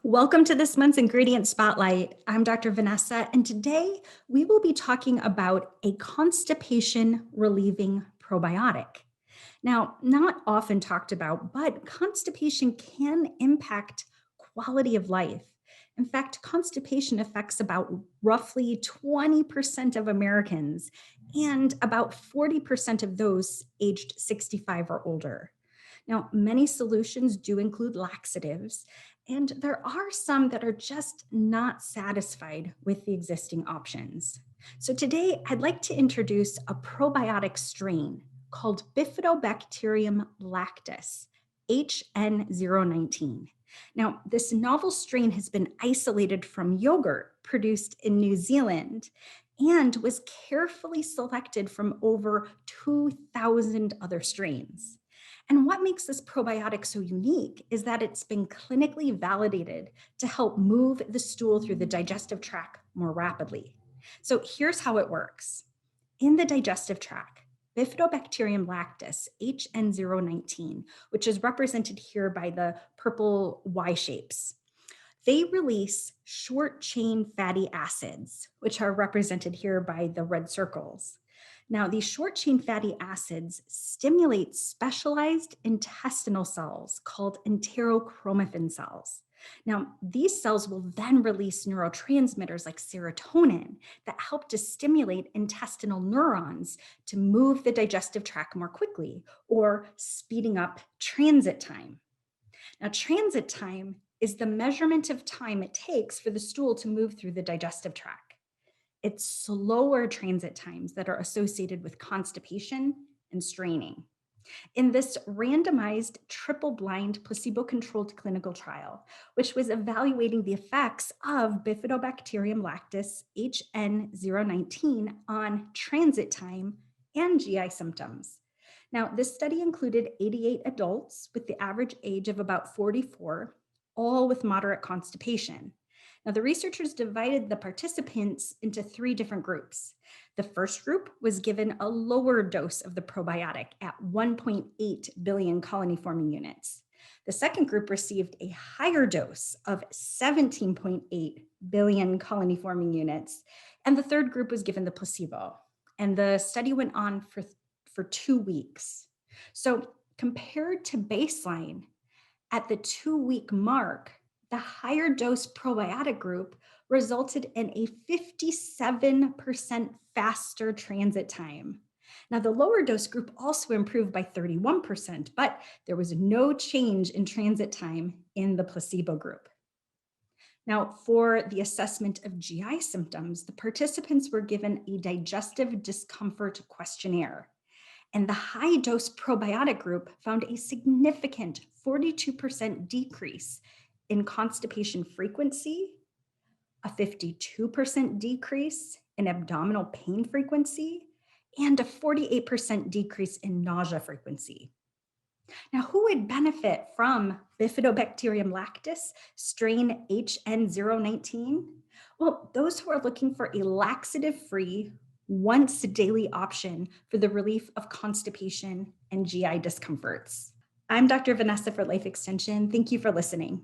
Welcome to this month's Ingredient Spotlight. I'm Dr. Vanessa, and today we will be talking about a constipation relieving probiotic. Now, not often talked about, but constipation can impact quality of life. In fact, constipation affects about roughly 20% of Americans and about 40% of those aged 65 or older. Now, many solutions do include laxatives, and there are some that are just not satisfied with the existing options. So, today I'd like to introduce a probiotic strain called Bifidobacterium lactis, HN019. Now, this novel strain has been isolated from yogurt produced in New Zealand and was carefully selected from over 2,000 other strains. And what makes this probiotic so unique is that it's been clinically validated to help move the stool through the digestive tract more rapidly. So here's how it works. In the digestive tract, Bifidobacterium lactis, HN019, which is represented here by the purple Y shapes, they release short chain fatty acids, which are represented here by the red circles. Now, these short chain fatty acids stimulate specialized intestinal cells called enterochromaffin cells. Now, these cells will then release neurotransmitters like serotonin that help to stimulate intestinal neurons to move the digestive tract more quickly or speeding up transit time. Now, transit time is the measurement of time it takes for the stool to move through the digestive tract. It's slower transit times that are associated with constipation and straining. In this randomized triple-blind placebo-controlled clinical trial, which was evaluating the effects of Bifidobacterium lactis HN019 on transit time and GI symptoms. Now, this study included 88 adults with the average age of about 44, all with moderate constipation. Now, the researchers divided the participants into three different groups. The first group was given a lower dose of the probiotic at 1.8 billion colony forming units. The second group received a higher dose of 17.8 billion colony forming units. And the third group was given the placebo. And the study went on for 2 weeks. So, compared to baseline, at the 2-week mark, the higher dose probiotic group resulted in a 57% faster transit time. Now, the lower dose group also improved by 31%, but there was no change in transit time in the placebo group. Now, for the assessment of GI symptoms, the participants were given a digestive discomfort questionnaire. And the high dose probiotic group found a significant 42% decrease in constipation frequency, a 52% decrease in abdominal pain frequency, and a 48% decrease in nausea frequency. Now, who would benefit from Bifidobacterium lactis strain HN019? Well, those who are looking for a laxative-free, once daily option for the relief of constipation and GI discomforts. I'm Dr. Vanessa for Life Extension. Thank you for listening.